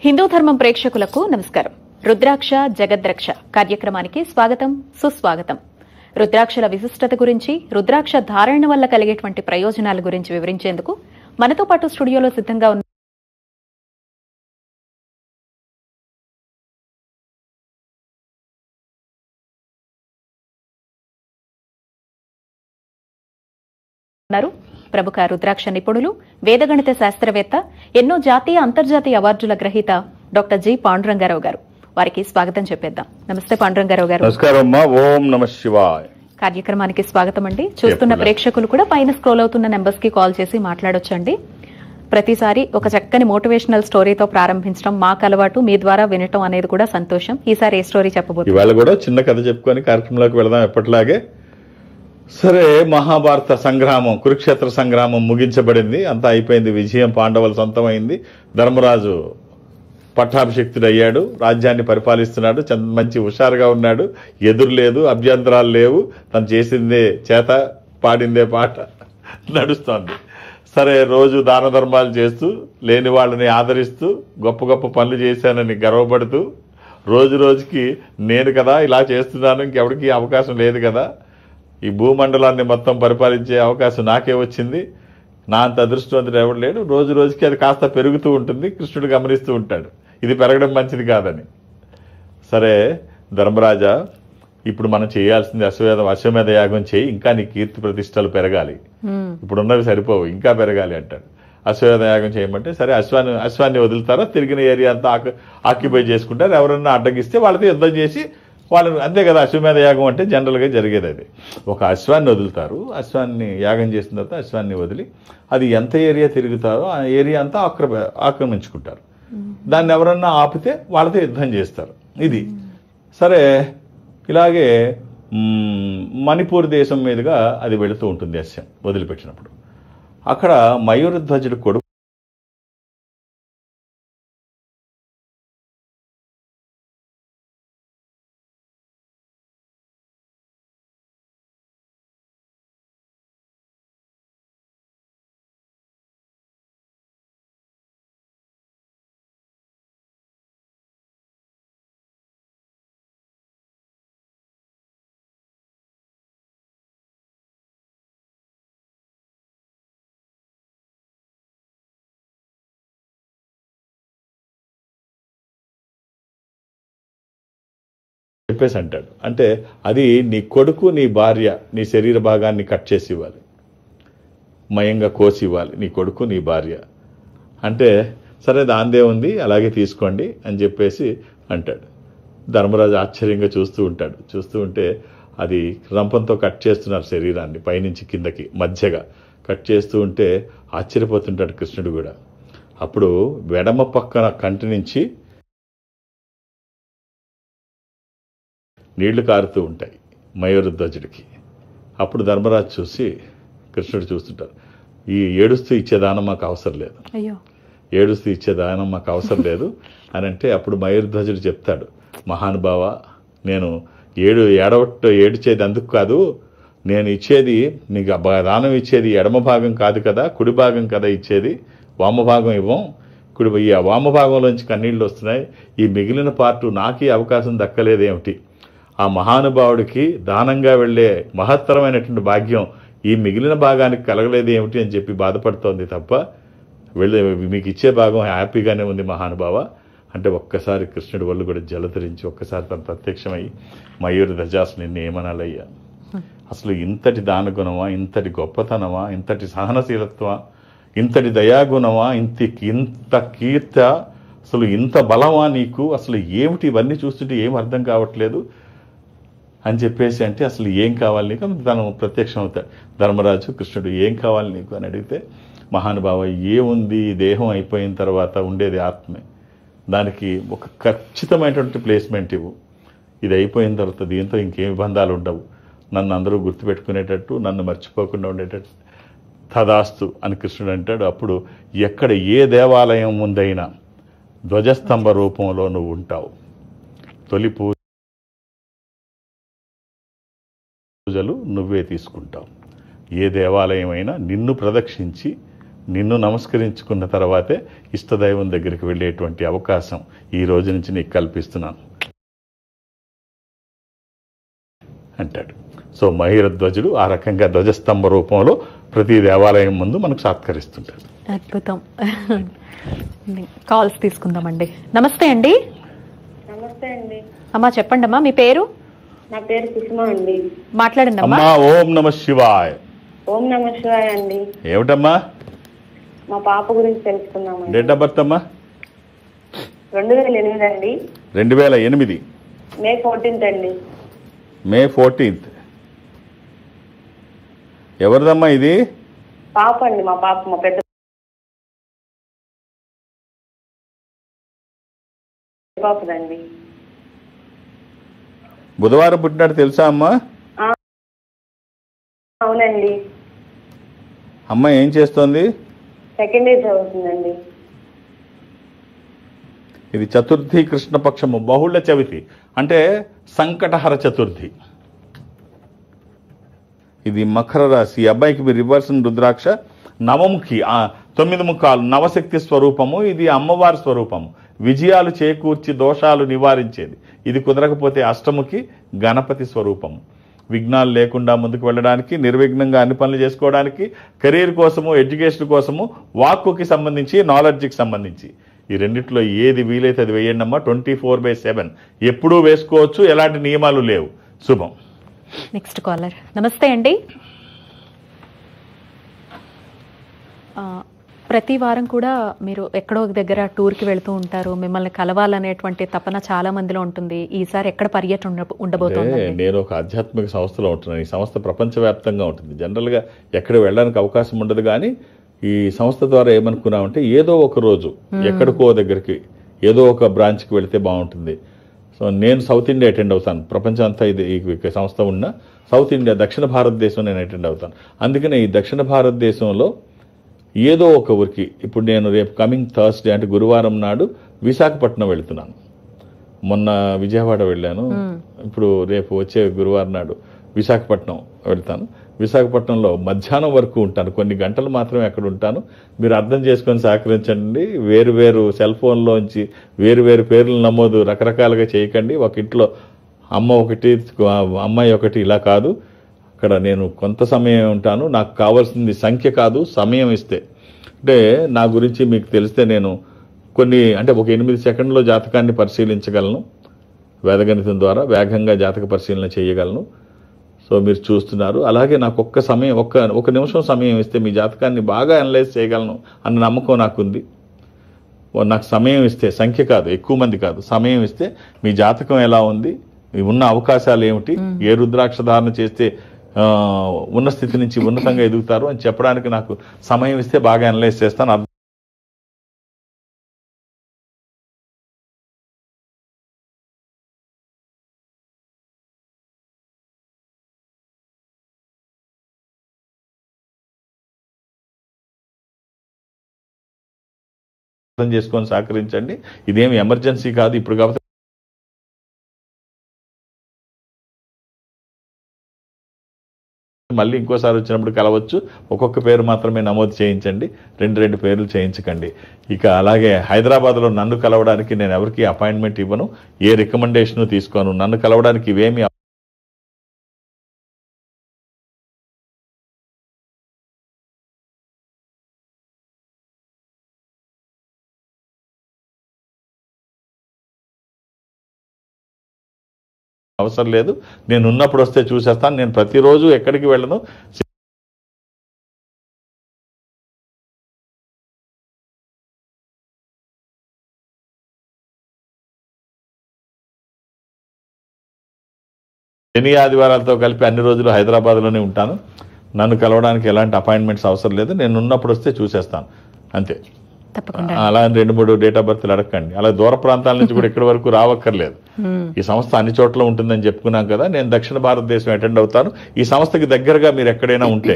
హిందూ ధర్మం ప్రేక్షకులకు నమస్కారం. రుద్రాక్ష జగద్రక్ష కార్యక్రమానికి స్వాగతం, సుస్వాగతం. రుద్రాక్షల విశిష్టత గురించి, రుద్రాక్ష ధారణ వల్ల కలిగేటువంటి ప్రయోజనాల గురించి వివరించేందుకు మనతో పాటు స్టూడియోలో సిద్ధంగా ఉన్నారు ప్రముఖ రుద్రాక్ష నిపుణులు, వేదగణిత శాస్త్రవేత్త, ఎన్నో జాతీయ అంతర్జాతీయ అవార్డుల గ్రహీత డాక్టర్ జి పాండురంగారావు గారు. వారికి స్వాగతం చెప్పేద్దాం. నమస్తే పాండురంగారావు గారు. నమస్కారం. ఓం నమః శివాయ. కార్యక్రమానికి స్వాగతం అండి. చూస్తున్న ప్రేక్షకులు కూడా పైన స్క్రోల్ అవుతున్న నెంబర్స్ కి కాల్ చేసి మాట్లాడొచ్చండి. ప్రతిసారి ఒక చక్కని మోటివేషనల్ స్టోరీతో ప్రారంభించడం మాకు అలవాటు, మీ ద్వారా వినటం అనేది కూడా సంతోషం. ఈసారి ఏ స్టోరీ చెప్పబోతున్నారు? ఇవాళ కూడా చిన్న కథ చెప్పుకొని కార్యక్రమంలోకి వెళదాం. ఎప్పటిలాగే సరే, మహాభారత సంగ్రామం, కురుక్షేత్ర సంగ్రామం ముగించబడింది. అంతా అయిపోయింది. విజయం పాండవుల సొంతమైంది. ధర్మరాజు పట్టాభిషిక్తుడయ్యాడు. రాజ్యాన్ని పరిపాలిస్తున్నాడు. మంచి హుషారుగా ఉన్నాడు. ఎదురు లేదు, అభ్యంతరాలు లేవు. తను చేసిందే చేత, పాడిందే పాట నడుస్తోంది. సరే, రోజు దాన ధర్మాలు చేస్తూ, లేని వాళ్ళని ఆదరిస్తూ, గొప్ప గొప్ప పనులు చేశానని గర్వపడుతూ, రోజు రోజుకి నేను కదా ఇలా చేస్తున్నాను, ఇంకెవరికి అవకాశం లేదు కదా, ఈ భూమండలాన్ని మొత్తం పరిపాలించే అవకాశం నాకే వచ్చింది, నా అంత అదృష్టవంతుడు ఎవడు లేడు. రోజు రోజుకి అది కాస్త పెరుగుతూ ఉంటుంది. కృష్ణుడు గమనిస్తూ ఉంటాడు ఇది పెరగడం మంచిది కాదని. సరే, ధర్మరాజా, ఇప్పుడు మనం చేయాల్సింది అశ్వమేధ యాగం చేయి, ఇంకా నీ కీర్తి ప్రతిష్టలు పెరగాలి, ఇప్పుడున్నవి సరిపోవు, ఇంకా పెరగాలి అంటాడు. అశ్వమేధ యాగం చేయమంటే సరే, అశ్వాన్ని వదులుతారో, తిరిగిన ఏరియా అంతా ఆక్యుపై చేసుకుంటారు. ఎవరన్నా అడ్డగిస్తే వాళ్ళతో యుద్ధం చేసి వాళ్ళని, అంతే కదా అశ్వమేధ యాగం అంటే జనరల్గా జరిగేది. అది ఒక అశ్వాన్ని వదులుతారు. అశ్వాన్ని యాగం చేసిన తర్వాత అశ్వాన్ని వదిలి అది ఎంత ఏరియా తిరుగుతారో ఆ ఏరియా అంతా ఆక్రమించుకుంటారు. దాన్ని ఎవరన్నా ఆపితే వాళ్ళతో యుద్ధం చేస్తారు. ఇది సరే. ఇలాగే మణిపూర్ దేశం మీదుగా అది వెళుతూ ఉంటుంది అశ్వం వదిలిపెట్టినప్పుడు. అక్కడ మయూరధ్వజుడు కొడుకు చెప్పేసి అంటాడు. అంటే అది నీ కొడుకు, నీ భార్య, నీ శరీర భాగాన్ని కట్ చేసి ఇవ్వాలి, మయంగా కోసి ఇవ్వాలి, నీ కొడుకు నీ భార్య అంటే, సరే దాందే ఉంది, అలాగే తీసుకోండి అని చెప్పేసి అంటాడు. ధర్మరాజు ఆశ్చర్యంగా చూస్తూ ఉంటాడు. చూస్తూ ఉంటే అది రంపంతో కట్ చేస్తున్నారు శరీరాన్ని, పైనుంచి కిందకి మధ్యగా కట్ చేస్తూ ఉంటే ఆశ్చర్యపోతుంటాడు కృష్ణుడు కూడా. అప్పుడు వెడమ పక్కన కంటి నుంచి నీళ్లు కారుతూ ఉంటాయి మయూరధ్వజుడికి. అప్పుడు ధర్మరాజు చూసి, కృష్ణుడు చూస్తుంటారు, ఈ ఏడుస్తూ ఇచ్చే దానం మాకు అవసరం లేదు, ఏడుస్తూ ఇచ్చే దానం మాకు అవసరం లేదు అని అంటే, అప్పుడు మయూరధ్వజుడు చెప్తాడు, మహానుభావ, నేను ఏడ్చేది అందుకు కాదు, నేను ఇచ్చేది నీకు దానం ఇచ్చేది ఎడమ భాగం కాదు కదా, కుడి భాగం కదా ఇచ్చేది, వామభాగం ఇవ్వం, ఈ వామభాగంలోంచి కన్నీళ్ళు వస్తున్నాయి, ఈ మిగిలిన పార్టు నాకే అవకాశం దక్కలేదేమిటి, ఆ మహానుభావుడికి దానంగా వెళ్లే మహత్తరమైనటువంటి భాగ్యం ఈ మిగిలిన భాగానికి కలగలేదు ఏమిటి అని చెప్పి బాధపడుతోంది తప్ప, మీకు ఇచ్చే భాగం హ్యాపీగానే ఉంది మహానుభావ అంటే, ఒక్కసారి కృష్ణుడి వల్ల కూడా జలధరించి ఒక్కసారి తను ప్రత్యక్షమై, మయూరధ్వజ నిన్ను ఏమనాలయ్యా, అసలు ఇంతటి దానగుణమా, ఇంతటి గొప్పతనమా, ఇంతటి సహనశీలత్వమా, ఇంతటి దయాగుణమా, ఇంత కీర్త, అసలు ఇంత బలమా నీకు, అసలు ఏమిటి ఇవన్నీ చూస్తుంటే ఏం అర్థం కావట్లేదు అని చెప్పేసి అంటే, అసలు ఏం కావాలి నీకు, తను ప్రత్యక్షం అవుతాడు. ధర్మరాజు కృష్ణుడు ఏం కావాలి నీకు అని అడిగితే, మహానుభావ, ఏముంది, దేహం అయిపోయిన తర్వాత ఉండేది ఆత్మే, దానికి ఒక ఖచ్చితమైనటువంటి ప్లేస్మెంట్ ఇవ్వు, ఇది అయిపోయిన తర్వాత దీంతో ఇంకేం బంధాలు ఉండవు, నన్ను అందరూ గుర్తుపెట్టుకునేటట్టు, నన్ను మర్చిపోకుండా ఉండేటట్టు, తదాస్తు అని కృష్ణుడు అంటాడు. అప్పుడు ఎక్కడ ఏ దేవాలయం ముందైనా ధ్వజస్తంభ రూపంలో నువ్వు ఉంటావు, తొలి పూజలు నువ్వే తీసుకుంటావు, ఏ దేవాలయం అయినా నిన్ను ప్రదక్షించి నిన్ను నమస్కరించుకున్న తర్వాతే ఇష్టదైవం దగ్గరికి వెళ్ళేటువంటి అవకాశం ఈ రోజు నుంచి నీకు కల్పిస్తున్నాను అంటాడు. సో మయూరధ్వజుడు ఆ రకంగా ధ్వజస్తంభ రూపంలో ప్రతి దేవాలయం ముందు మనకు సత్కరిస్తుంటాడు. అద్భుతం. కాల్స్ తీసుకుందామండి. నమస్తే అండి. నమస్తే అండి. అమ్మా చెప్పండి అమ్మా, మీ పేరు? నా పేరు సుష్మా అండి. మాట్లాడండి అమ్మా. అమ్మా ఓం నమ శివాయ. ఓం నమ శివాయ అండి. ఏమిటమ్మా? మా పాప గురించి తెలుసుకుందామండి. డేట్ ఆఫ్ బర్త్ అమ్మా? 2008 అండి. 2008 మే 14th అండి. మే 14th. ఎవరిదమ్మా ఇది? పాప అండి, మా పాప, మా పెద్ద పాపదండి. బుధవారం పుట్టినట్టు తెలుసా అమ్మా? అవునండి. అమ్మ ఏం చేస్తోంది? సెకండ్ ఇయర్ చదువుతుందండి. ఇది చతుర్థి కృష్ణపక్షము బహుళ చవితి అంటే సంకటహర చతుర్థి. ఇది మకర రాశి. ఈ అబ్బాయికి మీరు రివర్సన్ రుద్రాక్ష నవముఖి 9 ముఖాలు నవశక్తి స్వరూపము. ఇది అమ్మవారి స్వరూపము. విజయాలు చేకూర్చి దోషాలు నివారించేది. ఇది కుదరకపోతే అష్టముఖి గణపతి స్వరూపము. విఘ్నాలు లేకుండా ముందుకు వెళ్ళడానికి, నిర్విఘ్నంగా అన్ని పనులు చేసుకోవడానికి, కెరీర్ కోసము, ఎడ్యుకేషన్ కోసము, వాక్కుకి సంబంధించి, నాలెడ్జ్కి సంబంధించి ఈ రెండిట్లో ఏది వీలైతే అది వేయండి అమ్మా. 24/7 ఎప్పుడూ వేసుకోవచ్చు, ఎలాంటి నియమాలు లేవు. శుభం. Next caller. నమస్తే అండి. ప్రతి వారం కూడా మీరు ఎక్కడో ఒక దగ్గర టూర్కి వెళ్తూ ఉంటారు. మిమ్మల్ని కలవాలనేటువంటి తపన చాలా మందిలో ఉంటుంది. ఈసారి ఎక్కడ పర్యటన ఉండబోతుంది? నేను ఒక ఆధ్యాత్మిక సంస్థలో ఉంటున్నాను. ఈ సంస్థ ప్రపంచవ్యాప్తంగా ఉంటుంది. జనరల్గా ఎక్కడ వెళ్ళడానికి అవకాశం ఉండదు. కానీ ఈ సంస్థ ద్వారా ఏమనుకున్నామంటే ఏదో ఒక రోజు ఎక్కడికో దగ్గరికి ఏదో ఒక బ్రాంచ్కి వెళితే బాగుంటుంది. సో నేను సౌత్ ఇండియా అటెండ్ అవుతాను. ప్రపంచం అంతా ఇది ఈ సంస్థ ఉన్న సౌత్ ఇండియా, దక్షిణ భారతదేశం నేను అటెండ్ అవుతాను. అందుకనే ఈ దక్షిణ భారతదేశంలో ఏదో ఒక ఊరికి, ఇప్పుడు నేను రేపు కమింగ్ థర్స్డే అంటే గురువారం నాడు విశాఖపట్నం వెళుతున్నాను. మొన్న విజయవాడ వెళ్ళాను. ఇప్పుడు రేపు వచ్చే గురువారం నాడు విశాఖపట్నం వెళ్తాను. విశాఖపట్నంలో మధ్యాహ్నం వరకు ఉంటాను. కొన్ని గంటలు మాత్రమే అక్కడ ఉంటాను. మీరు అర్థం చేసుకొని సహకరించండి. వేరు వేరు సెల్ ఫోన్లోంచి వేరు వేరు పేర్లు నమోదు రకరకాలుగా చేయకండి. ఒక ఇంట్లో అమ్మ ఒకటి, అమ్మాయి ఒకటి, ఇలా కాదు. అక్కడ నేను కొంత సమయం ఉంటాను. నాకు కావాల్సింది సంఖ్య కాదు, సమయం ఇస్తే. అంటే నా గురించి మీకు తెలిస్తే నేను కొన్ని అంటే ఒక 8 సెకండ్లో జాతకాన్ని పరిశీలించగలను. వేదగణితం ద్వారా వేగంగా జాతక పరిశీలన చేయగలను. సో మీరు చూస్తున్నారు. అలాగే నాకు ఒక్క నిమిషం సమయం ఇస్తే మీ జాతకాన్ని బాగా అనలైజ్ చేయగలను అన్న నమ్మకం నాకుంది. నాకు సమయం ఇస్తే, సంఖ్య కాదు, ఎక్కువ మంది కాదు, సమయం ఇస్తే మీ జాతకం ఎలా ఉంది, ఉన్న అవకాశాలు ఏమిటి, ఏ రుద్రాక్ష ధారణ చేస్తే ఉన్న స్థితి నుంచి ఉన్నతంగా ఎదుగుతారు అని చెప్పడానికి నాకు సమయం ఇస్తే బాగా అనలైజ్ చేస్తాను. అర్థం చేసుకొని సహకరించండి. ఇదేమి ఎమర్జెన్సీ కాదు. ఇప్పుడు కాబట్టి మళ్ళీ ఇంకోసారి వచ్చినప్పుడు కలవచ్చు. ఒక్కొక్క పేరు మాత్రమే నమోదు చేయించండి. రెండు పేర్లు చేయించకండి. ఇక అలాగే హైదరాబాద్లో నన్ను కలవడానికి నేను ఎవరికి అపాయింట్మెంట్ ఇవ్వను, ఏ రికమెండేషన్ తీసుకోను. నన్ను కలవడానికి ఇవేమి అవసరం లేదు. నేను ఉన్నప్పుడు వస్తే చూసేస్తాను. నేను ప్రతిరోజు ఎక్కడికి వెళ్ళను. శని ఆదివారాలతో కలిపి అన్ని రోజులు హైదరాబాద్లోనే ఉంటాను. నన్ను కలవడానికి ఎలాంటి అపాయింట్మెంట్స్ అవసరం లేదు. నేను ఉన్నప్పుడు వస్తే చూసేస్తాను అంతే. అలా 2-3 డేట్ ఆఫ్ బర్త్లు అడగండి. అలా దూర ప్రాంతాల నుంచి కూడా ఇక్కడి వరకు రావక్కర్లేదు. ఈ సంస్థ అన్ని చోట్ల ఉంటుందని చెప్పుకున్నాం కదా. నేను దక్షిణ భారతదేశం అటెండ్ అవుతాను. ఈ సంస్థకి దగ్గరగా మీరు ఎక్కడైనా ఉంటే,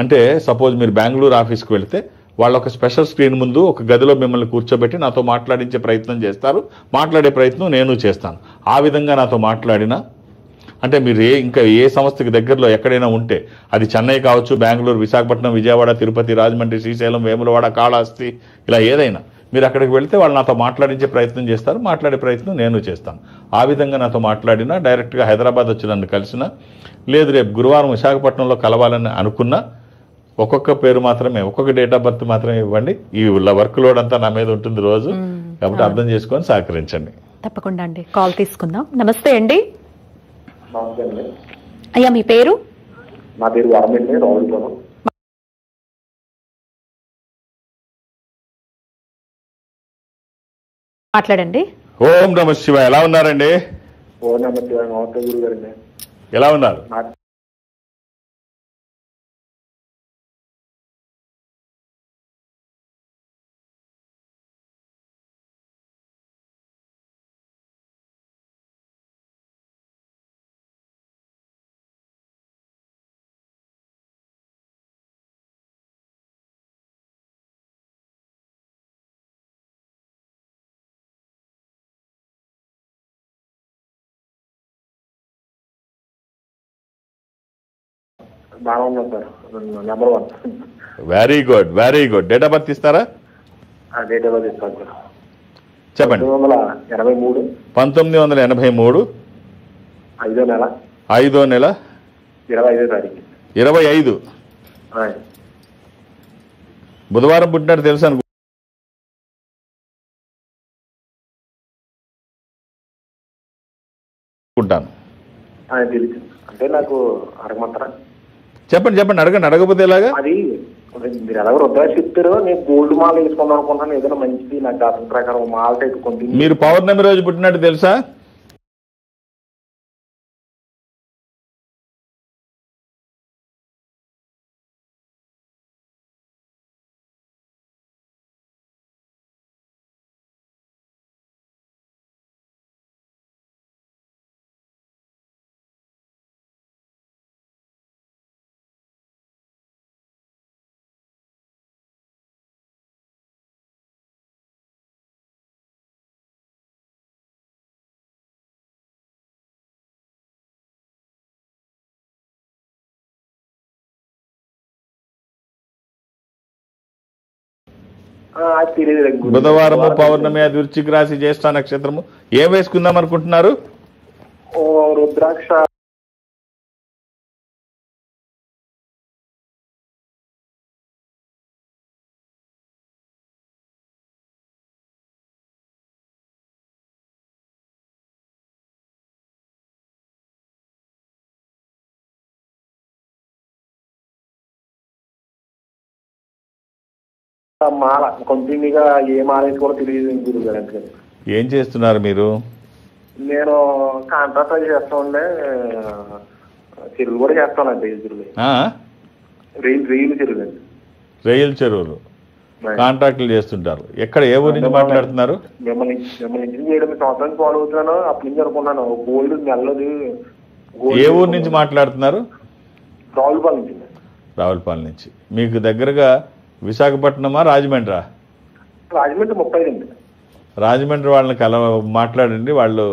అంటే సపోజ్ మీరు బెంగళూరు ఆఫీస్కి వెళ్తే వాళ్ళు ఒక స్పెషల్ స్క్రీన్ ముందు ఒక గదిలో మిమ్మల్ని కూర్చోబెట్టి నాతో మాట్లాడించే ప్రయత్నం చేస్తారు. మాట్లాడే ప్రయత్నం నేను చేస్తాను. ఆ విధంగా నాతో మాట్లాడినా, అంటే మీరు ఇంకా ఏ సంస్థకి దగ్గరలో ఎక్కడైనా ఉంటే, అది చెన్నై కావచ్చు, బెంగళూరు, విశాఖపట్నం, విజయవాడ, తిరుపతి, రాజమండ్రి, శ్రీశైలం, వేములవాడ, కాళహస్తి, ఇలా ఏదైనా మీరు అక్కడికి వెళ్తే వాళ్ళు నాతో మాట్లాడించే ప్రయత్నం చేస్తారు. మాట్లాడే ప్రయత్నం నేను చేస్తాను. ఆ విధంగా నాతో మాట్లాడినా, డైరెక్ట్గా హైదరాబాద్ వచ్చి నన్ను కలిసినా, లేదు రేపు గురువారం విశాఖపట్నంలో కలవాలని అనుకున్నా, ఒక్కొక్క పేరు మాత్రమే, ఒక్కొక్క డేట్ ఆఫ్ బర్త్ మాత్రమే ఇవ్వండి. ఈ వర్క్ లోడ్ అంతా నా మీద ఉంటుంది రోజు, కాబట్టి అర్థం చేసుకొని సహకరించండి. తప్పకుండా అండి. కాల్ తీసుకుందాం. నమస్తే అండి. నమస్తే అండి. అయ్యా మీ పేరు? నా పేరు వరమండి, రావులపురం. మాట్లాడండి. ఓం నమ శివ. ఎలా ఉన్నారండి? ఓ నమస్తే. నమస్తే గురువు గారండి. ఎలా ఉన్నారు? బాగా ఉన్నాం sir. Number 1. Very good, very good. Date of birth ఇస్తారా? డేట్ ఆఫ్ బర్త్ ఇస్తాను సార్. చెప్పండి. 1983 1983 5వ నెల 5వ నెల 25వ తారీఖు 25 బుధవారం పుట్టినట్టు తెలుసు అనుకుంటాను. తెలుసు. అంటే నాకు అడగమంటారా? చెప్పండి చెప్పండి, అడగండి. అడగకపోతే ఎలాగా? అది మీరు ఎలాగో రుద్రాక్ష చెప్తారో, నేను గోల్డ్ మాల వేసుకుందాం అనుకుంటాను. ఏదైనా మంచిది నాకు జాతకం ప్రకారం మాల టైప్ కొంటుంది. మీరు పౌర్ణమి రోజు పుట్టినట్టు తెలుసా? బుధవారము, పౌర్ణమి, అది వృశ్చిక రాశి, జ్యేష్ఠ నక్షత్రము. ఏం వేసుకుందాం అనుకుంటున్నారు? రుద్రాక్ష మాల కంటిన్యూగా ఏ మాల వేసుకోవాలో తెలియదు గురువు గారు. అందుకని ఏం చేస్తున్నారు మీరు? నేను కాంట్రాక్ట్ చేస్తా ఉండే, చెరువులు కూడా చేస్తానండి. రైలు చెరువులు అండి. రైలు చెరువులు కాంట్రాక్టులు చేస్తుంటారు. ఎక్కడ, ఏ ఊరి నుంచి మాట్లాడుతున్నారు? మిమ్మల్ని చేయడం సంవత్సరానికి ఫాలో అవుతున్నాను. అప్పటి నుంచి అనుకున్నాను గోల్డ్ నెలది. ఏ ఊరు నుంచి మాట్లాడుతున్నారు? రావులపాలెం నుంచి. రావులపాలెం నుంచి. మీకు దగ్గరగా విశాఖపట్నమా, రాజమండ్రా? రాజమండ్రి 30 అండి. రాజమండ్రి వాళ్ళని మాట్లాడండి. వాళ్ళు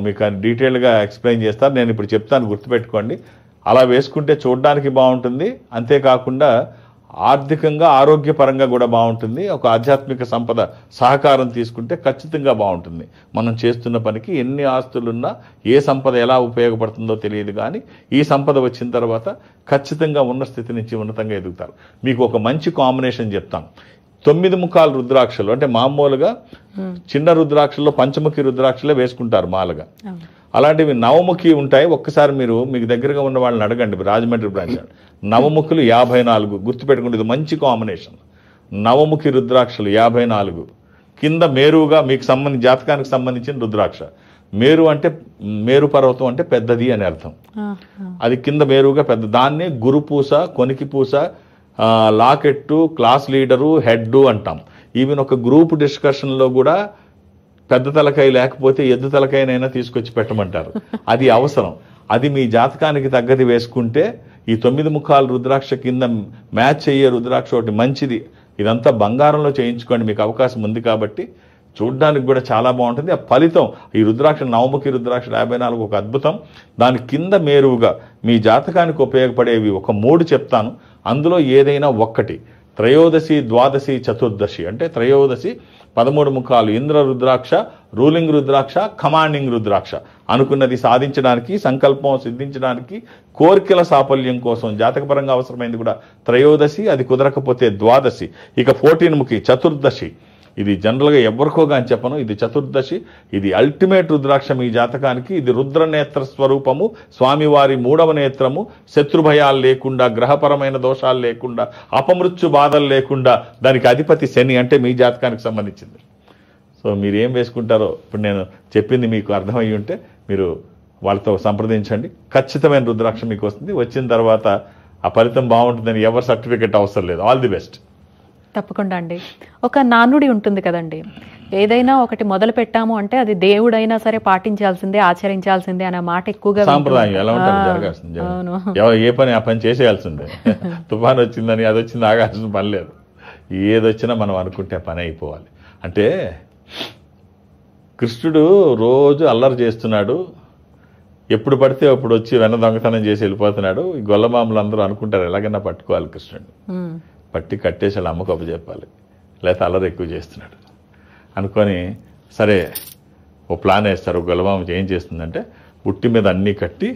మీకు డీటెయిల్గా ఎక్స్ప్లెయిన్ చేస్తారు. నేను ఇప్పుడు చెప్తాను, గుర్తుపెట్టుకోండి. అలా వేసుకుంటే చూడడానికి బాగుంటుంది, అంతేకాకుండా ఆర్థికంగా, ఆరోగ్యపరంగా కూడా బాగుంటుంది. ఒక ఆధ్యాత్మిక సంపద సహకారం తీసుకుంటే ఖచ్చితంగా బాగుంటుంది. మనం చేస్తున్న పనికి ఎన్ని ఆస్తులున్నా ఏ సంపద ఎలా ఉపయోగపడుతుందో తెలియదు, కానీ ఈ సంపద వచ్చిన తర్వాత ఖచ్చితంగా ఉన్న స్థితి నుంచి ఉన్నతంగా ఎదుగుతారు. మీకు ఒక మంచి కాంబినేషన్ చెప్తాను. 9 ముఖాలు రుద్రాక్షలు, అంటే మామూలుగా చిన్న రుద్రాక్షల్లో పంచముఖి రుద్రాక్షలే వేసుకుంటారు మాలుగా. అలాంటివి నవముఖి ఉంటాయి. ఒక్కసారి మీకు దగ్గరగా ఉన్న వాళ్ళని అడగండి, రాజమండ్రి బ్రాంచ్. నవముఖులు 54. గుర్తుపెట్టుకుంటే ఇది మంచి కాంబినేషన్. నవముఖి రుద్రాక్షలు 54. కింద మేరుగా మీకు జాతకానికి సంబంధించిన రుద్రాక్ష. మేరు అంటే, మేరు పర్వతం అంటే పెద్దది అని అర్థం. అది కింద మేరుగా పెద్ద, దాన్నే గురుపూస, కొనికి-పూస, లాకెట్టు, క్లాస్ లీడరు, హెడ్ అంటాం. ఈవెన్ ఒక గ్రూప్ డిస్కషన్లో కూడా పెద్ద తలకాయ లేకపోతే ఎద్దు తలకాయనైనా తీసుకొచ్చి పెట్టమంటారు. అది అవసరం. అది మీ జాతకానికి తగ్గది వేసుకుంటే, ఈ 9 ముఖాలు రుద్రాక్ష కింద మ్యాచ్ అయ్యే రుద్రాక్ష ఒకటి మంచిది. ఇదంతా బంగారంలో చేయించుకోండి, మీకు అవకాశం ఉంది కాబట్టి. చూడ్డానికి కూడా చాలా బాగుంటుంది. ఆ ఫలితం ఈ రుద్రాక్ష నవముఖి రుద్రాక్ష 54 ఒక అద్భుతం. దాని కింద మేరువుగా మీ జాతకానికి ఉపయోగపడేవి ఒక 3 చెప్తాను. అందులో ఏదైనా ఒక్కటి త్రయోదశి, ద్వాదశి, చతుర్దశి అంటే త్రయోదశి 13 ముఖాలు ఇంద్ర రుద్రాక్ష, రూలింగ్ రుద్రాక్ష, కమాండింగ్ రుద్రాక్ష. అనుకున్నది సాధించడానికి, సంకల్పం సిద్ధించడానికి, కోరికల సాఫల్యం కోసం జాతకపరంగా అవసరమైంది కూడా త్రయోదశి. అది కుదరకపోతే ద్వాదశి. ఇక 14 ముఖి చతుర్దశి. ఇది జనరల్గా ఎవరికో కానీ చెప్పను, ఇది చతుర్దశి. ఇది అల్టిమేట్ రుద్రాక్ష మీ జాతకానికి. ఇది రుద్రనేత్ర స్వరూపము, స్వామివారి 3వ నేత్రము. శత్రుభయాలు లేకుండా, గ్రహపరమైన దోషాలు లేకుండా, అపమృత్యు బాధలు లేకుండా, దానికి అధిపతి శని అంటే మీ జాతకానికి సంబంధించింది. సో మీరు ఏం వేసుకుంటారో ఇప్పుడు నేను చెప్పింది మీకు అర్థమయ్యి ఉంటే మీరు వాళ్ళతో సంప్రదించండి. ఖచ్చితమైన రుద్రాక్ష మీకు వస్తుంది. వచ్చిన తర్వాత ఆ ఫలితం బాగుంటుందని ఎవరి సర్టిఫికెట్ అవసరం లేదు. All the best. తప్పకుండా అండి. ఒక నానుడి ఉంటుంది కదండి, ఏదైనా ఒకటి మొదలు పెట్టాము అంటే అది దేవుడైనా సరే పాటించాల్సిందే, ఆచరించాల్సిందే అనే మాట ఎక్కువగా సాంప్రదాయం ఎలా ఉంటుంది జరగాల్సిందే. ఏ పని ఆ పని చేసేయాల్సిందే. తుఫాన్ వచ్చిందని అది వచ్చింది ఆగాల్సిన పని లేదు. ఏదొచ్చినా మనం అనుకుంటే పని అయిపోవాలి. అంటే కృష్ణుడు రోజు అల్లరి చేస్తున్నాడు, ఎప్పుడు పడితే అప్పుడు వచ్చి వెన్న దొంగతనం చేసి వెళ్ళిపోతున్నాడు. ఈ గొల్లమామలు అందరూ అనుకుంటారు ఎలాగైనా పట్టుకోవాలి కృష్ణుడిని, పట్టి కట్టేసి వాళ్ళ అమ్మకు అప్పచెప్పాలి, లేకపోతే అల్లరి ఎక్కువ చేస్తున్నాడు అనుకొని సరే ఓ ప్లాన్ వేస్తారు. గొల్లమామ ఏం చేస్తుందంటే ఉట్టి మీద అన్నీ కట్టి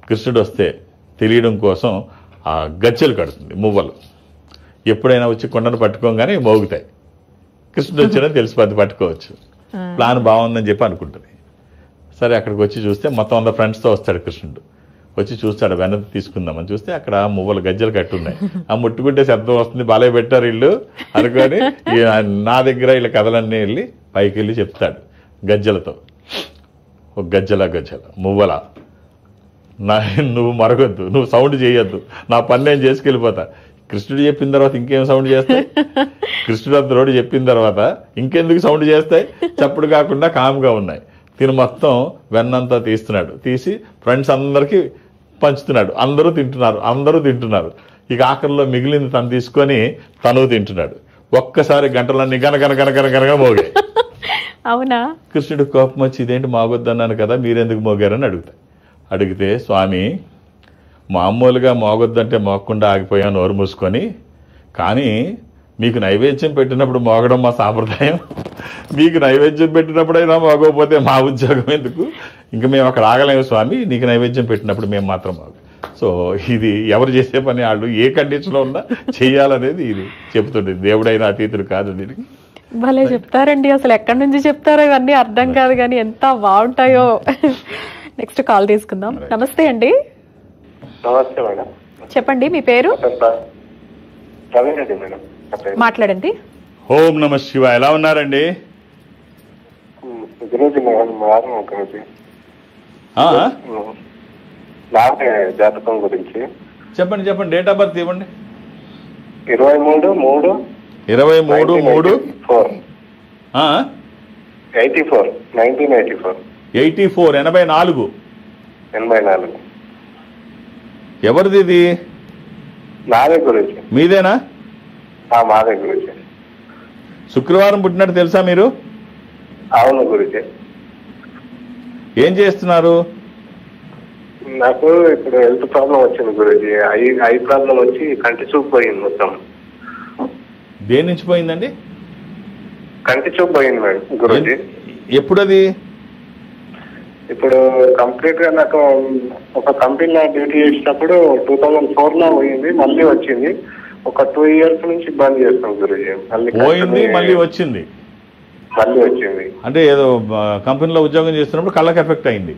కృష్ణుడు వస్తే తెలియడం కోసం ఆ గజ్జలు కడుతుంది, మువ్వలు. ఎప్పుడైనా వచ్చి కొండను పట్టుకోగానే మోగుతాయి. కృష్ణుడు వచ్చినా తెలిసిపోద్ది, పట్టుకోవచ్చు. ప్లాన్ బాగుందని చెప్పి అనుకుంటుంది. సరే అక్కడికి వచ్చి చూస్తే మొత్తం అందరు ఫ్రెండ్స్తో వస్తాడు కృష్ణుడు. వచ్చి చూస్తాడు, వెన్న తీసుకుందామని చూస్తే అక్కడ మువ్వలు గజ్జలు కట్టున్నాయి. ఆ ముట్టుకుంటే శబ్దం వస్తుంది, బాలే పెట్టారు ఇల్లు అనుకొని నా దగ్గర వీళ్ళ కథలన్నీ వెళ్ళి పైకి వెళ్ళి చెప్తాడు గజ్జలతో. ఒక గజ్జల మువ్వల నువ్వు మరగొద్దు, నువ్వు సౌండ్ చేయొద్దు, నా పని నేను చేసుకెళ్ళిపోతా. కృష్ణుడు చెప్పిన తర్వాత ఇంకేం సౌండ్ చేస్తాయి? కృష్ణుడు అంత రోడ్డు చెప్పిన తర్వాత ఇంకెందుకు సౌండ్ చేస్తాయి? చప్పుడు కాకుండా కామ్గా ఉన్నాయి. తిను మొత్తం వెన్నంతా తీస్తున్నాడు, తీసి ఫ్రెండ్స్ అందరికీ పంచుతున్నాడు. అందరూ తింటున్నారు. ఇక ఆఖరిలో మిగిలింది తను తీసుకొని తను తింటున్నాడు. ఒక్కసారి గంటలన్నీ గనగన మోగాయి. అవునా? కృష్ణుడు కోపం వచ్చి ఇదేంటి మోగొద్దన్నాను కదా, మీరెందుకు మోగారని అడిగితే స్వామి మామూలుగా మోగొద్దంటే మోగకుండా ఆగిపోయాను నోరు మూసుకొని, కానీ మీకు నైవేద్యం పెట్టినప్పుడు మోగడం మా సాంప్రదాయం, మీకు నైవేద్యం పెట్టినప్పుడైనా మోగకపోతే మా ఉద్యోగం ఎందుకు, ఇంకా మేము అక్కడ ఆగలేము స్వామి, నీకు నైవేద్యం పెట్టినప్పుడు మేము మాత్రం మోగ. సో ఇది ఎవరు చేసే పని వాళ్ళు ఏ కండిషన్లో ఉన్నా చెయ్యాలనేది ఇది చెప్తుంది. దేవుడైనా అతీతుడు కాదు దీనికి. భలే చెప్తారండి, అసలు ఎక్కడి నుంచి చెప్తారో ఇవన్నీ అర్థం కాదు కానీ ఎంత బాగుంటాయో. నెక్స్ట్ కాల్ తీసుకుందాం. నమస్తే అండి. నమస్తే మేడం. చెప్పండి మీ పేరు? రవీంద్ర మేడం. మాట్లాడండి. ఓం నమ శివ. ఎలా ఉన్నారండి? గురూజీ జాతకం గురించి చెప్పండి. డేట్ ఆఫ్ బర్త్ ఇవ్వండి. 23/3/1984. 84. ఎవరిది ఇది? నాదే గురించి. మీదేనా? మాదే గురించి. శుక్రవారం పుట్టినట్టు తెలుసా మీరు? అవును గురించి. ఏం చేస్తున్నారు? నాకు ఇప్పుడు హెల్త్ ప్రాబ్లం వచ్చింది గురించి. ఐ ప్రాబ్లం వచ్చి కంటి చూపు పోయింది మొత్తం. దేని నుంచి పోయిందండి? కంటి చూపు పోయింది మేడం గురించి. ఎప్పుడది? ఇప్పుడు కంప్లీట్ గా నాకు ఒక కంపెనీలో డ్యూటీ చేసినప్పుడు 2004లో పోయింది, మళ్ళీ వచ్చింది. ఒక 2 years నుంచి బంద్ చేస్తాం గురించి. పోయింది మళ్ళీ వచ్చింది. అంటే ఏదో కంపెనీలో ఉద్యోగం చేస్తున్నప్పుడు కళ్ళకి ఎఫెక్ట్ అయింది.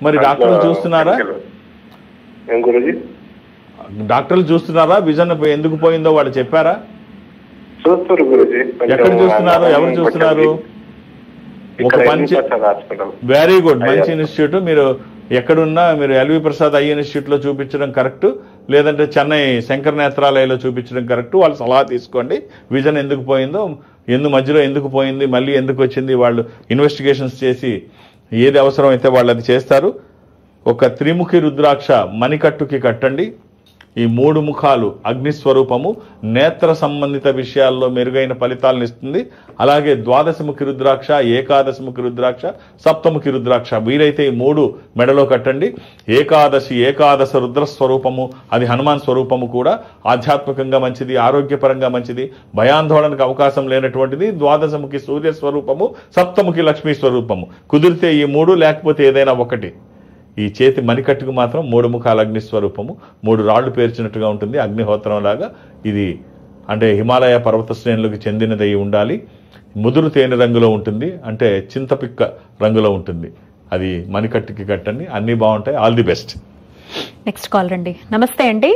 మరి డాక్టర్లు చూస్తున్నారా? ఏం గురించి? డాక్టర్లు చూస్తున్నారా విజన్ ఎందుకు పోయిందో వాళ్ళు చెప్పారా? చూస్తారు గురించి. ఎక్కడ చూస్తున్నారు? ఎవరు చూస్తున్నారు? ఒక మంచి వెరీ గుడ్, మంచి ఇన్స్టిట్యూట్. మీరు ఎక్కడున్నా మీరు ఎల్వి ప్రసాద్ ఐ ఇన్స్టిట్యూట్లో చూపించడం కరెక్ట్, లేదంటే చెన్నై శంకర నేత్రాలయలో చూపించడం కరెక్ట్. వాళ్ళు సలహా తీసుకోండి, విజన్ ఎందుకు పోయిందో, మధ్యలో ఎందుకు పోయింది, మళ్ళీ ఎందుకు వచ్చింది, వాళ్ళు ఇన్వెస్టిగేషన్స్ చేసి ఏది అవసరం అయితే వాళ్ళు అది చేస్తారు. ఒక త్రిముఖి రుద్రాక్ష మణికట్టుకి కట్టండి. ఈ 3 ముఖాలు అగ్నిస్వరూపము నేత్ర సంబంధిత విషయాల్లో మెరుగైన ఫలితాలను ఇస్తుంది. అలాగే ద్వాదశముఖి రుద్రాక్ష, ఏకాదశముఖి రుద్రాక్ష, సప్తముఖి రుద్రాక్ష వీలైతే ఈ 3 మెడలో కట్టండి. ఏకాదశ రుద్రస్వరూపము అది హనుమాన్ స్వరూపము కూడా ఆధ్యాత్మికంగా మంచిది, ఆరోగ్యపరంగా మంచిది, భయాందోళనకు అవకాశం లేనటువంటిది. ద్వాదశముఖి సూర్య స్వరూపము, సప్తముఖి లక్ష్మీ స్వరూపము. కుదిరితే ఈ 3 లేకపోతే ఏదైనా ఒకటి. ఈ చేతి మణికట్టుకు మాత్రం 3 ముఖాల అగ్నిస్వరూపము, 3 రాళ్లు పేర్చినట్టుగా ఉంటుంది అగ్నిహోత్రం లాగా. ఇది అంటే హిమాలయ పర్వత శ్రేణులకు చెందినది అయి ఉండాలి. ముదురు తేనె రంగులో ఉంటుంది, అంటే చింతపిక్క రంగులో ఉంటుంది. అది మణికట్టుకి కట్టండి, అన్నీ బాగుంటాయి. All the best. Next call రండి. నమస్తే అండి.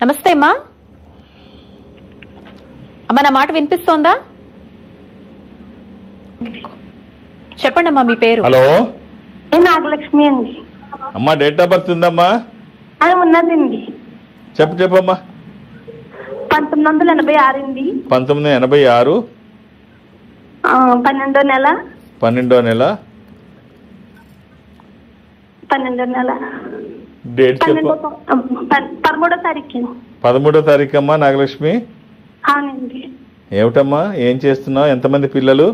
నమస్తే అమ్మా. అమ్మ నా మాట వినిపిస్తోందా? చెప్పండి అమ్మా మీ పేరు. హలో నాగలక్ష్మి అండి. అమ్మా డేట్ ఆఫ్ బర్త్ ఉందమ్మా? అది ఉన్నదండి. చెప్పమ్మా. 1986 అండి. 1986 12వ నెల 12వ నెల 12వ నెల డేట్ చెప్పు. 13వ తారీఖు. 13వ తారీఖు అమ్మా నాగలక్ష్మి. అవునండి. ఏమిటమ్మా ఏం చేస్తున్నావు? ఎంతమంది పిల్లలు?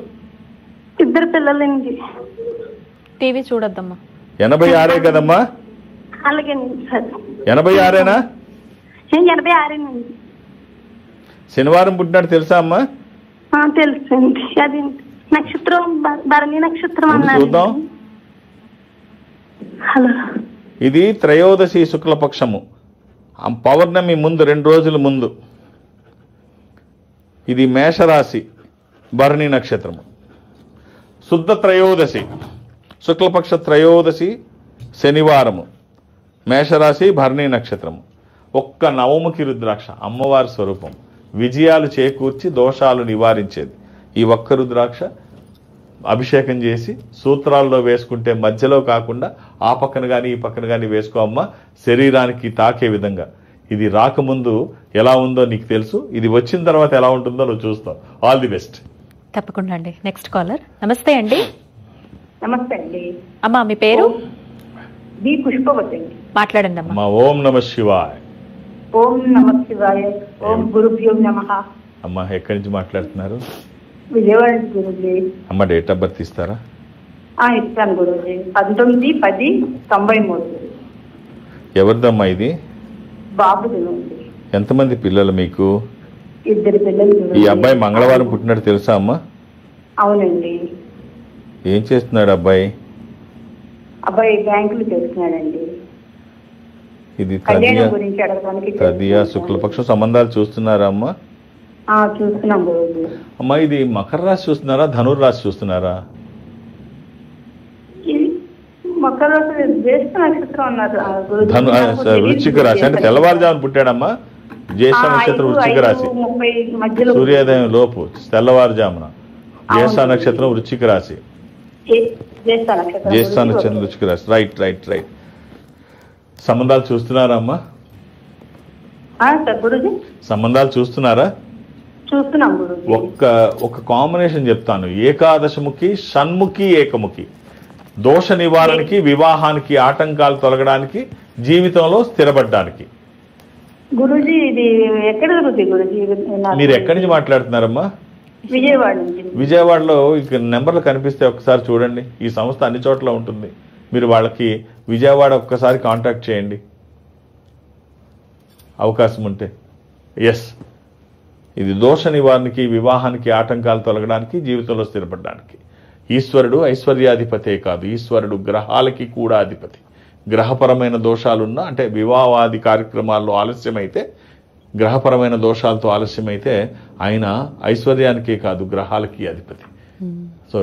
2 పిల్లలండి. టీవీ చూడొద్దమ్మా. 86 కదమ్మా? అలాగేనండి సార్. 86ఏనా? 86 అండి. శనివారం పుట్టినాడు తెలుసా అమ్మా? తెలుసండి. అది నక్షత్రం భరణి నక్షత్రం అన్నారు. చూద్దాం. హలో. ఇది త్రయోదశి శుక్లపక్షము, పౌర్ణమి ముందు 2 రోజుల ముందు. ఇది మేషరాశి, భరణి నక్షత్రము, శుద్ధ త్రయోదశి, శుక్లపక్ష త్రయోదశి శనివారము, మేషరాశి, భరణి నక్షత్రము. ఒక్క నవముఖి రుద్రాక్ష అమ్మవారి స్వరూపం, విజయాలు చేకూర్చి దోషాలు నివారించేది. ఈ ఒక్క రుద్రాక్ష అభిషేకం చేసి సూత్రాల్లో వేసుకుంటే మధ్యలో కాకుండా ఆ పక్కన కానీ ఈ పక్కన కానీ వేసుకో అమ్మ, శరీరానికి తాకే విధంగా. ఇది రాకముందు ఎలా ఉందో నీకు తెలుసు, ఇది వచ్చిన తర్వాత ఎలా ఉంటుందో నువ్వు చూస్తావు. All the best. తప్పకుండా అండి. Next caller. నమస్తే అండి. నమస్తే అండి. అమ్మా మీ పేరు? బి పుష్పవతి. మాట్లాడండి అమ్మా. ఓం నమ శివాయ. ఓం నమ శివాయ. ఓం గురుభ్యో నమః. అమ్మ ఎక్కడి నుంచి మాట్లాడుతున్నారు? విజయవాడ గురుజీ. అమ్మ డేట్ ఆఫ్ బర్త్ ఇస్తారా? ఇస్తాను గురుజీ. 19/10/93. ఎవరిదమ్మా ఇది? బాబుది. ఎంతమంది పిల్లలు మీకు? 2 పిల్లలు. ఈ అబ్బాయి మంగళవారం పుట్టినట్టు తెలుసా అమ్మా? అవునండి. ఏం చేస్తున్నాడు అబ్బాయి? అబ్బాయి బ్యాంకులు చేస్తున్నాడండి. ఇది కళ్యాణం గురించి అడగడానికి తదియా శుక్లపక్షం సంబంధాలు చూస్తున్నారా అమ్మా? చూస్తున్నాం గురుజీ. అమ్మా ఇది మకర రాశి చూస్తున్నారా, ధనుర్ రాశి చూస్తున్నారా? మకర రాశి జ్యేష్ఠ నక్షత్రం అన్నారు గురుజీ. వృశ్చిక రాశి అంటే తెల్లవారుజామున పుట్టాడమ్మా. జ్యేష్ఠ నక్షత్రం వృశ్చిక రాశి, 5:30 మధ్యలో సూర్యోదయం లోపు తెల్లవారుజామున. జ్యేష్ఠ నక్షత్రం వృశ్చిక రాశి, జ్యేష్ఠ నక్షత్రం వృశ్చిక రాశి. Right right right. సంబంధాలు చూస్తున్నారా అమ్మా? గురుజీ సంబంధాలు చూస్తున్నారా? చూస్తున్నాం గురుజీ. ఒక కాంబినేషన్ చెప్తాను. ఏకాదశముఖి, షణ్ముఖి, ఏకముఖి. దోష నివారణకి, వివాహానికి, ఆటంకాలు తొలగడానికి, జీవితంలో స్థిరపడడానికి. గురుజీ ఇది ఎక్కడ గురుజీ? గురుజీ మీరు ఎక్కడి నుంచి మాట్లాడుతున్నారమ్మా? విజయవాడ నుంచి. విజయవాడలో ఇక నెంబర్లు కనిపిస్తే ఒక్కసారి చూడండి. ఈ సంస్థ అన్ని చోట్ల ఉంటుంది. మీరు వాళ్ళకి విజయవాడ ఒక్కసారి కాంటాక్ట్ చేయండి అవకాశం ఉంటే. ఎస్, ఇది దోష నివారణకి, వివాహానికి, ఆటంకాలు తొలగడానికి, జీవితంలో స్థిరపడడానికి. ఈశ్వరుడు ఐశ్వర్యాధిపతే కాదు, ఈశ్వరుడు గ్రహాలకి కూడా అధిపతి. గ్రహపరమైన దోషాలున్నా అంటే వివాహాది కార్యక్రమాల్లో ఆలస్యమైతే, గ్రహపరమైన దోషాలతో ఆలస్యమైతే ఆయన ఐశ్వర్యానికే కాదు గ్రహాలకి అధిపతి. సో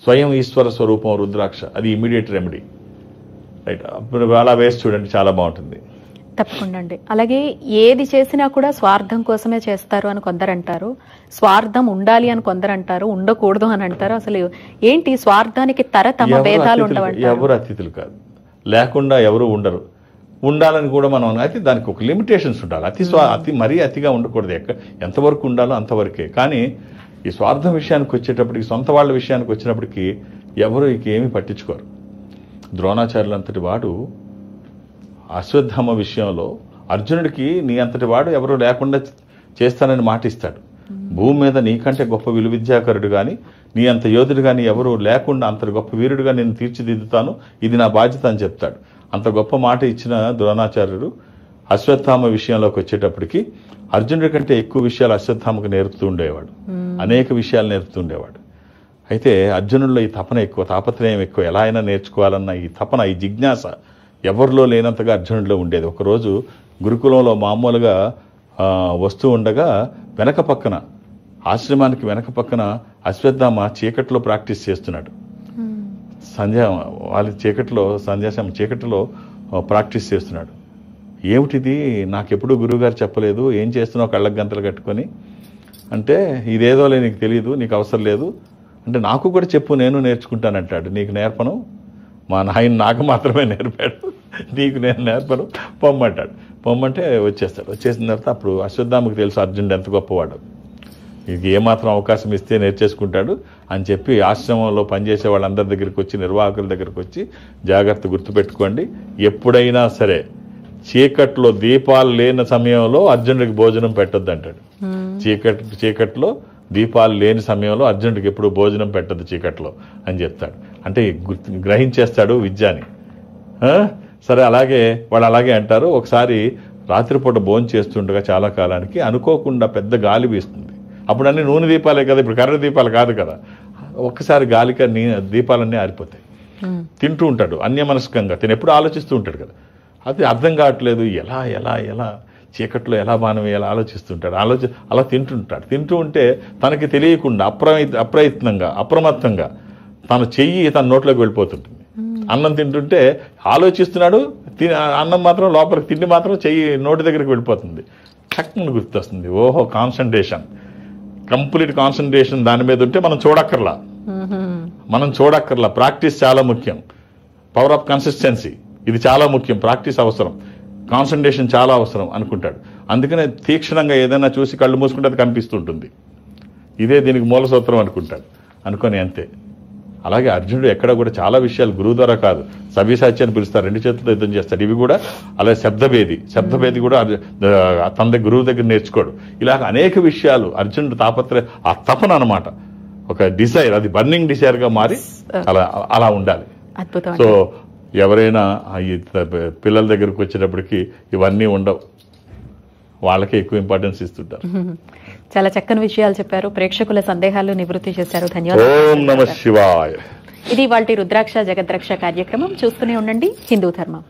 స్వయం ఈశ్వర స్వరూపం రుద్రాక్ష, అది ఇమీడియట్ రెమెడీ. రైట్, అప్పుడు అలా వేసి చూడండి, చాలా బాగుంటుంది. తప్పకుండా అండి. అలాగే ఏది చేసినా కూడా స్వార్థం కోసమే చేస్తారు అని కొందరు అంటారు, స్వార్థం ఉండాలి అని కొందరు అంటారు, ఉండకూడదు అని అంటారు. అసలు ఏంటి స్వార్థానికి తమ భేదాలు ఉండవంటారు? ఎవరు అతిథులు కాదు, లేకుండా ఎవరు ఉండరు. ఉండాలని కూడా మనం అయితే దానికి ఒక లిమిటేషన్స్ ఉండాలి. అతి మరీ అతిగా ఉండకూడదు. ఎంతవరకు ఉండాలో అంతవరకే. కానీ ఈ స్వార్థం విషయానికి వచ్చేటప్పటికి, సొంత వాళ్ళ విషయానికి వచ్చినప్పటికీ ఎవరు ఏమీ పట్టించుకోరు. ద్రోణాచార్యులు అంతటి వాడు అశ్వత్థామ విషయంలో అర్జునుడికి నీ అంతటి వాడు ఎవరు లేకుండా చేస్తానని మాట ఇస్తాడు. భూమి మీద నీకంటే గొప్ప విలువిద్యాకరుడు కానీ నీ అంత యోధుడు కానీ ఎవరు లేకుండా అంత గొప్ప వీరుడుగా నేను తీర్చిదిద్దుతాను, ఇది నా బాధ్యత అని చెప్తాడు. అంత గొప్ప మాట ఇచ్చిన ద్రోణాచార్యుడు అశ్వత్థామ విషయంలోకి వచ్చేటప్పటికి అర్జునుడి కంటే ఎక్కువ విషయాలు అశ్వత్థామకు నేర్పుతూ ఉండేవాడు, అనేక విషయాలు నేర్పుతూ ఉండేవాడు. అయితే అర్జునుడిలో ఈ తపన ఎక్కువ, తాపత్రయం ఎక్కువ, ఎలా అయినా నేర్చుకోవాలన్న ఈ తపన, ఈ జిజ్ఞాస ఎవరిలో లేనంతగా అర్జునుడిలో ఉండేది. ఒకరోజు గురుకులంలో మామూలుగా వస్తూ ఉండగా వెనక పక్కన, ఆశ్రమానికి వెనక పక్కన అశ్వత్థామ చీకట్లో ప్రాక్టీస్ చేస్తున్నాడు. వాళ్ళ చీకట్లో ప్రాక్టీస్ చేస్తున్నాడు. ఏమిటిది, నాకెప్పుడు గురువుగారు చెప్పలేదు, ఏం చేస్తున్నావు కళ్ళకు గంతలు కట్టుకొని అంటే, ఇదేదో నీకు తెలియదు, నీకు అవసరం లేదు అంటే, నాకు కూడా చెప్పు నేను నేర్చుకుంటానంటాడు. నీకు నేర్పను, మా నాయన నాకు మాత్రమే నేర్పాడు, నీకు నేను నేర్పను, పొమ్మంటాడు. పొమ్మంటే వచ్చేస్తాడు. వచ్చేసిన తర్వాత అప్పుడు అశ్వత్థామకు తెలుసు అర్జునుడు ఎంత గొప్పవాడు, ఇది ఏమాత్రం అవకాశం ఇస్తే నేర్చేసుకుంటాడు అని చెప్పి ఆశ్రమంలో పనిచేసే వాళ్ళందరి దగ్గరికి వచ్చి, నిర్వాహకుల దగ్గరికి వచ్చి, జాగ్రత్త గుర్తుపెట్టుకోండి, ఎప్పుడైనా సరే చీకట్లో దీపాలు లేని సమయంలో అర్జునుడికి భోజనం పెట్టొద్దు అంటాడు. చీకట్లో దీపాలు లేని సమయంలో అర్జునుడికి ఎప్పుడు భోజనం పెట్టద్దు చీకట్లో అని చెప్తాడు. అంటే గ్రహించేస్తాడు విద్యాని. సరే, వాళ్ళు అలాగే అంటారు. ఒకసారి రాత్రిపూట భోజనం చేస్తుండగా చాలా కాలానికి అనుకోకుండా పెద్ద గాలి వీస్తుంది. అప్పుడు అన్ని నూనె దీపాలే కదా, ఇప్పుడు కర్ర దీపాలు కాదు కదా. ఒక్కసారి గాలికి దీపాలన్నీ ఆరిపోతాయి. తింటూ ఉంటాడు అన్యమనస్కంగా, తిని ఎప్పుడు ఆలోచిస్తూ ఉంటాడు కదా. అది అర్థం కావట్లేదు, ఎలా ఎలా ఎలా చీకట్లో ఎలా బాణం వేయాలో ఆలోచిస్తుంటాడు. అలా తింటూ ఉంటే తనకి తెలియకుండా అప్రయత్నంగా అప్రమత్తంగా తన చెయ్యి తన నోట్లోకి వెళ్ళిపోతుంటుంది. అన్నం తింటుంటే ఆలోచిస్తున్నాడు, అన్నం మాత్రం లోపలికి, తిండి మాత్రం చెయ్యి నోటి దగ్గరికి వెళ్ళిపోతుంది. చక్కని గుర్తొస్తుంది, ఓహో కాన్సన్ట్రేషన్, కంప్లీట్ కాన్సన్ట్రేషన్ దాని మీద ఉంటే మనం చూడక్కర్లా. ప్రాక్టీస్ చాలా ముఖ్యం, పవర్ ఆఫ్ కన్సిస్టెన్సీ ఇది చాలా ముఖ్యం, ప్రాక్టీస్ అవసరం, కాన్సన్ట్రేషన్ చాలా అవసరం అనుకుంటాడు. అందుకనే తీక్షణంగా ఏదైనా చూసి కళ్ళు మూసుకుంటే అది కనిపిస్తుంటుంది, ఇదే దీనికి మూల సూత్రం అనుకొని అంతే. అలాగే అర్జునుడు ఎక్కడ కూడా చాలా విషయాలు గురువు ద్వారా కాదు, సవ్యసాచి అని పిలుస్తారు, 2 చేతులతో యుద్ధం చేస్తాడు. ఇవి కూడా అలాగే శబ్దభేది కూడా తన గురువు దగ్గర నేర్చుకోడు. ఇలాగ అనేక విషయాలు అర్జునుడు ఆ తపన అనమాట, ఒక డిజైర్, అది బర్నింగ్ డిజైర్గా మారి అలా ఉండాలి. సో ఎవరైనా ఈ పిల్లల దగ్గరకు వచ్చేటప్పటికి ఇవన్నీ ఉండవు, వాళ్ళకే ఎక్కువ ఇంపార్టెన్స్ ఇస్తుంటారు. చాలా చక్కని విషయాలు చెప్పారు, ప్రేక్షకుల సందేహాలు నివృత్తి చేశారు. ధన్యవాదాలు. ఓం నమః శివాయ. ఇది వాటి రుద్రాక్ష జగద్రక్ష కార్యక్రమం. చూస్తూనే ఉండండి హిందూ ధర్మం.